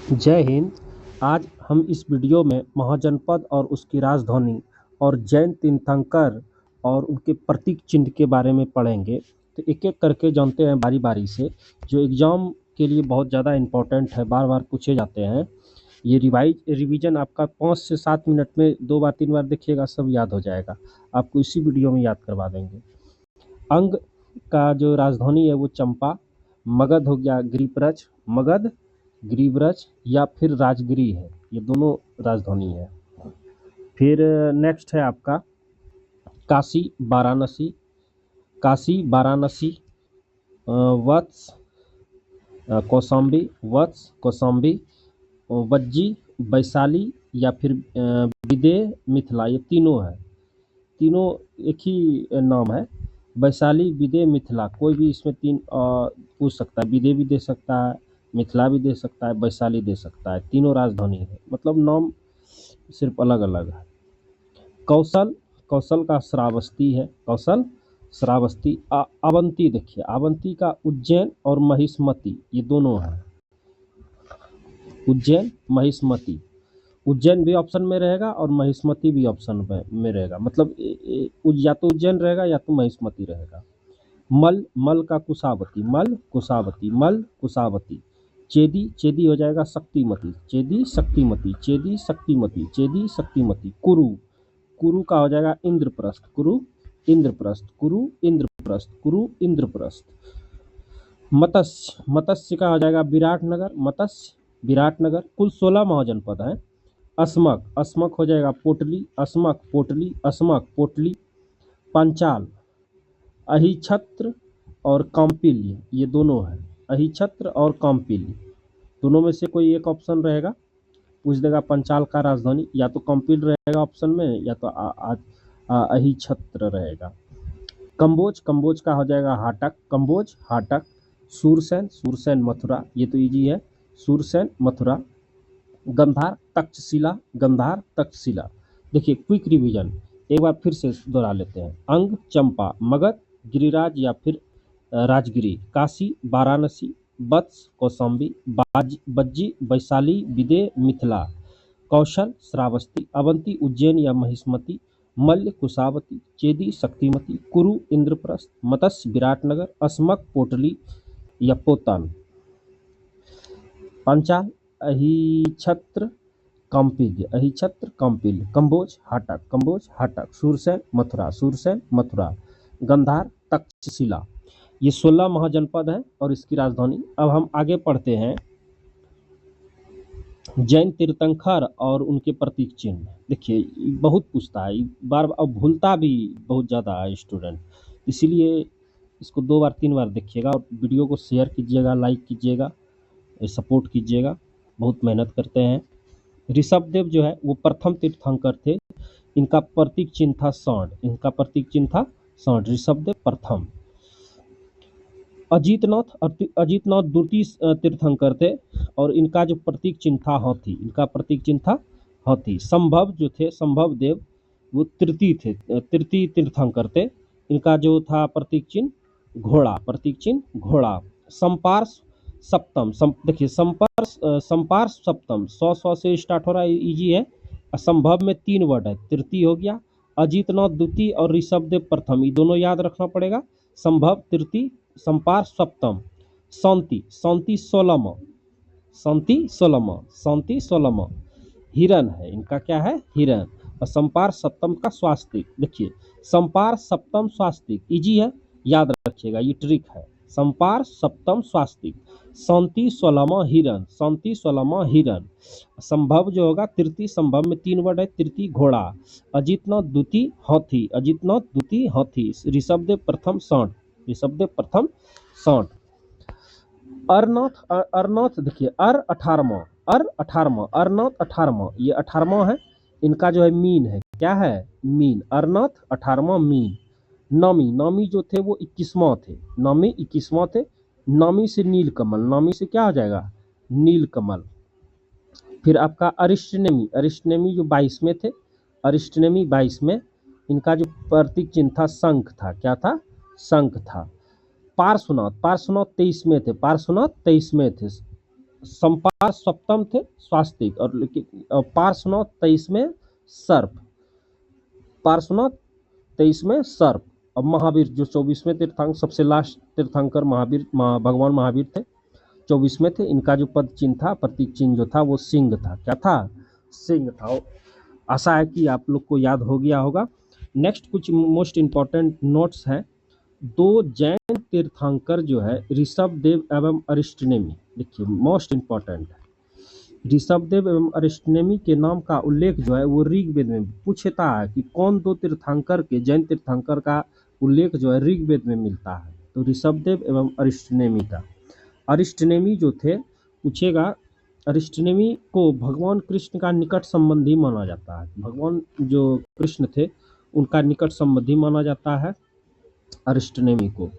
जय हिंद। आज हम इस वीडियो में महाजनपद और उसकी राजधानी और जैन तीर्थंकर और उनके प्रतीक चिन्ह के बारे में पढ़ेंगे। तो एक-एक करके जानते हैं बारी-बारी से, जो एग्ज़ाम के लिए बहुत ज़्यादा इम्पोर्टेंट है, बार-बार पूछे जाते हैं। ये रिवीजन आपका 5 से 7 मिनट में 2 बार 3 बार देखिएगा, सब याद हो जाएगा। आपको इसी वीडियो में याद करवा देंगे। अंग का जो राजधानी है वो चंपा, मगध हो गया गिरिप्रज, मगध गिरिव्रज या फिर राजगिरी है, ये दोनों राजधानी है। फिर नेक्स्ट है आपका काशी वाराणसी, काशी वाराणसी, वत्स कौशाम्बी, वत्स कौशाम्बी, वज्जी वैशाली या फिर विदेह मिथिला, ये तीनों है। तीनों एक ही नाम है। वैशाली विदेह मिथिला, कोई भी इसमें तीन पूछ सकता है, विदेह भी दे सकता है, मिथिला भी दे सकता है, वैशाली दे सकता है। तीनों राजधानी है, मतलब नाम सिर्फ अलग अलग है। कौशल, कौशल का श्रावस्ती है, कौशल श्रावस्ती। अवंती, देखिए अवंती का उज्जैन और महिष्मती, ये दोनों है। उज्जैन महिष्मती, उज्जैन भी ऑप्शन में रहेगा और महिष्मती भी ऑप्शन में रहेगा, मतलब या तो उज्जैन रहेगा या तो महिष्मती रहेगा। मल, मल का कुशावती, मल कुशावती, मल कुशावती। चेदी, चेदी हो जाएगा शक्तिमती, चेदी शक्तिमती, चेदी शक्तिमती, चेदी शक्तिमती। कुरु, कुरु का हो जाएगा इंद्रप्रस्थ, कुरु इंद्रप्रस्थ, कुरु इंद्रप्रस्थ, कुरु इंद्रप्रस्थ। मत्स्य, मत्स्य का हो जाएगा विराटनगर, मत्स्य विराटनगर। कुल 16 महाजनपद हैं। अस्मक, अस्मक हो जाएगा पोटली, अस्मक पोटली, अस्मक पोटली। पंचाल, अहिछत्र और काम्पिल्य, ये दोनों हैं। अहिछत्र और काम्पिल्य, दोनों में से कोई एक ऑप्शन रहेगा। पूछ देगा पंचाल का राजधानी, या तो काम्पिल्य रहेगा ऑप्शन में, या तो अहिछत्र रहेगा। कंबोज, कंबोज का हो जाएगा हाटक, कंबोज हाटक। सूरसेन, सूरसेन मथुरा, ये तो इजी है, सूरसेन मथुरा। गंधार तक्षशिला, गंधार तक्षशिला। देखिए क्विक रिवीजन एक बार फिर से दोहरा लेते हैं। अंग चंपा, मगध गिरिराज या फिर राजगिरी, काशी वाराणसी, वत्स कौशाम्बी, बज्जी वैशाली, विदेह मिथिला, कौशल श्रावस्ती, अवंती उज्जैन या महिष्मती, मल्ल कुशावती, चेदी शक्तिमती, कुरु इंद्रप्रस्थ, मत्स्य विराटनगर, अस्मक पोटली या पोतन। पंचाल अहिछत्र काम्पिल्य, अहिछत्र काम्पिल्य। कंबोज हाटक, कंबोज हाटक। सूरसेन मथुरा, सूरसेन मथुरा। गंधार तक्षशिला। ये 16 महाजनपद हैं और इसकी राजधानी। अब हम आगे पढ़ते हैं जैन तीर्थंकर और उनके प्रतीक चिन्ह। देखिए बहुत पूछता है, बार अब भूलता भी बहुत ज़्यादा है स्टूडेंट, इसीलिए इसको 2 बार 3 बार देखिएगा और वीडियो को शेयर कीजिएगा, लाइक कीजिएगा, सपोर्ट कीजिएगा। बहुत मेहनत करते हैं। ऋषभदेव जो है वो प्रथम तीर्थंकर थे। इनका प्रतीक चिन्ह था सांड, इनका प्रतीक चिन्ह था सांड, ऋषभदेव प्रथम। अजीतनाथ, अजीतनाथ द्वितीय तीर्थंकर थे और इनका जो प्रतीक चिन्ह था हाथी, इनका प्रतीक चिन्ह था हाथी। संभव जो थे, संभव देव, वो तृतीय थे, तृतीय तीर्थंकर थे। इनका जो था प्रतीक चिन्ह घोड़ा, प्रतीक चिन्ह घोड़ा। संपार्श सप्तम, देखिए संपार्श सप्तम, 100 से स्टार्ट हो रहा है, इजी है। असंभव में 3 वर्ड है, तृतीय हो गया, अजीतनाथ द्वितीय और ऋषभदेव प्रथम, ये दोनों याद रखना पड़ेगा। संभव तृतीय, संपार्श सप्तम। शांति, शांति 16वां, शांति 16वां, शांति 16वां। हिरण है, इनका क्या है, हिरण। और संपार सप्तम का स्वास्तिक, देखिए संपार सप्तम स्वास्तिक इजी है, याद रखिएगा, ये ट्रिक है। संपार सप्तम स्वास्तिक, शांति 16वां हिरण, शांति 16वां हिरण। संभव जो होगा तृतीय, संभव में 3 वर्ड है, तृतीय घोड़ा। अजितनाथ द्वितीय हाथी, अजितनाथ द्वितीय हाथी। ऋषभदेव प्रथम सांड, ऋषभदेव प्रथम सांड। अरनाथ, अरनाथ देखिए अर 18वां, अर 18वां, अरनाथ 18वां, ये 18वां है। इनका जो है मीन है, क्या है, मीन। अरनाथ 18वां मीन। नामी, नामी जो थे वो 21वां थे, नामी 21वां थे। नामी से नीलकमल, नामी से क्या हो जाएगा, नीलकमल। फिर आपका अरिष्टनेमी, अरिष्टनेमी जो 22वें थे, अरिष्टनेमी 22वें। इनका जो प्रतीक चिन्ह था शंख था, क्या था, शंख था। पार्श्वनाथ, पार्श्वनाथ 23वें थे, पार्श्वनाथ 23वें थे। संपार सप्तम थे स्वास्तिक, और लेकिन पार्श्वनाथ 23वें सर्प, पार्श्वनाथ 23वें सर्प। अब महावीर जो 24वें तीर्थंकर, सबसे लास्ट तीर्थंकर महावीर, भगवान महावीर थे, 24वें थे। इनका जो पद चिन्ह था, प्रतीक चिन्ह जो था वो सिंह था। क्या था? सिंह था। आशा है कि आप लोग को याद हो गया होगा। नेक्स्ट कुछ मोस्ट इम्पॉर्टेंट नोट्स हैं। दो जैन तीर्थंकर जो है ऋषभदेव एवं अरिष्टनेमी, देखिए मोस्ट इम्पॉर्टेंट है। ऋषभदेव एवं अरिष्टनेमी के नाम का उल्लेख जो है वो ऋग्वेद में पूछता है कि कौन दो तीर्थंकर के, जैन तीर्थंकर का उल्लेख जो है ऋग्वेद में मिलता है। तो ऋषभदेव एवं अरिष्टनेमी का। अरिष्टनेमी जो थे, पूछेगा, अरिष्टनेमी को भगवान कृष्ण का निकट संबंधी माना जाता है। भगवान जो कृष्ण थे उनका निकट संबंधी माना जाता है अरिष्टनेमी को।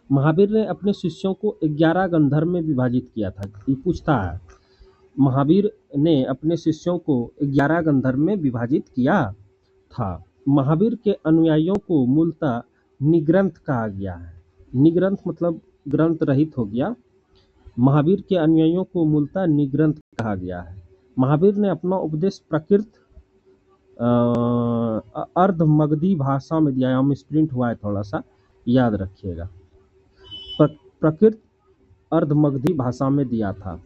महावीर ने अपने शिष्यों को 11 गंधर्व में विभाजित किया था। ये पूछता है, महावीर ने अपने शिष्यों को 11 गंधर्व में विभाजित किया था। महावीर के अनुयायियों को मूलतः निग्रंथ कहा गया है। निग्रंथ मतलब ग्रंथ रहित हो गया। महावीर के अनुयायियों को मूलतः निग्रंथ कहा गया है। महावीर ने अपना उपदेश प्रकृत अर्धमगधी भाषा में दिया। हम स्प्रिंट हुआ है, थोड़ा सा याद रखिएगा। प्रकृत अर्धमगधी भाषा में दिया था।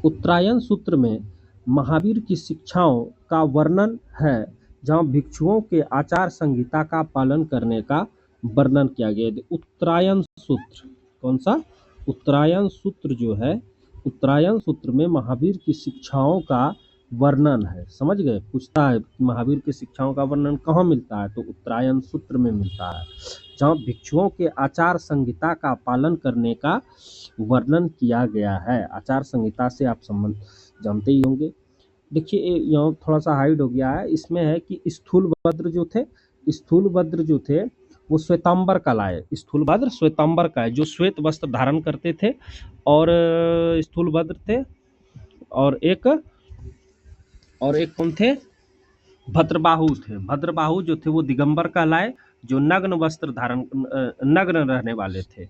उत्तरायण सूत्र में महावीर की शिक्षाओं का वर्णन है, जहाँ भिक्षुओं के आचार संहिता का पालन करने का वर्णन किया गया है। उत्तरायण सूत्र, कौन सा? उत्तरायण सूत्र जो है, उत्तरायण सूत्र में महावीर की शिक्षाओं का वर्णन है। समझ गए? पूछता है महावीर की शिक्षाओं का वर्णन कहाँ मिलता है, तो उत्तरायण सूत्र में मिलता है, जहाँ भिक्षुओं के आचार संहिता का पालन करने का वर्णन किया गया है। आचार संहिता से आप संबंध जानते ही होंगे। देखिए यहाँ थोड़ा सा हाइड हो गया है, इसमें है कि स्थूलभद्र जो थे वो श्वेतांबर कहलाए। स्थूलभद्र श्वेतांबर का है, जो श्वेत वस्त्र धारण करते थे, और स्थूलभद्र थे, और एक कौन थे? भद्रबाहु थे। भद्रबाहु जो थे वो दिगंबर कहलाए, जो नग्न वस्त्र धारण, नग्न रहने वाले थे,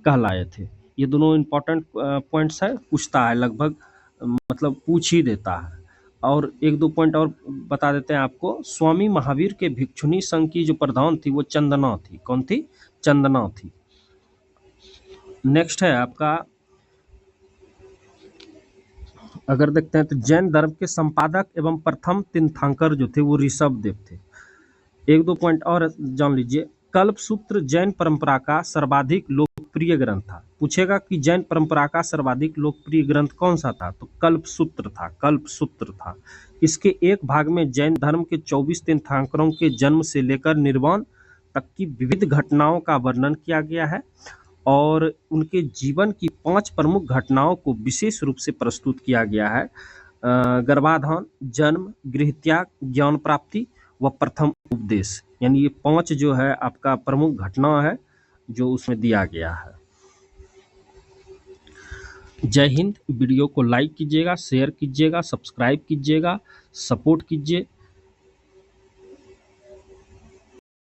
कहलाए थे। ये दोनों इम्पोर्टेंट पॉइंट्स है, पूछता है लगभग, मतलब पूछ ही देता है। और एक दो पॉइंट और बता देते हैं आपको। स्वामी महावीर के भिक्षुणी संघ की जो प्रधान थी वो चंदना थी। कौन थी? चंदना थी। नेक्स्ट है आपका, अगर देखते हैं तो जैन धर्म के संपादक एवं प्रथम तीर्थंकर जो थे वो ऋषभदेव थे। एक दो पॉइंट और जान लीजिए। कल्पसूत्र जैन परंपरा का सर्वाधिक लोकप्रिय ग्रंथ था। पूछेगा कि जैन परंपरा का सर्वाधिक लोकप्रिय ग्रंथ कौन सा था, तो कल्पसूत्र था। कल्पसूत्र था। इसके एक भाग में जैन धर्म के 24 तीर्थंकरों के जन्म से लेकर निर्वाण तक की विविध घटनाओं का वर्णन किया गया है, और उनके जीवन की 5 प्रमुख घटनाओं को विशेष रूप से प्रस्तुत किया गया है। गर्भाधान, जन्म, गृहत्याग, ज्ञान प्राप्ति व प्रथम उपदेश, यानी ये 5 जो है आपका प्रमुख घटना है जो उसमें दिया गया है। जय हिंद। वीडियो को लाइक कीजिएगा, शेयर कीजिएगा, सब्सक्राइब कीजिएगा, सपोर्ट कीजिए।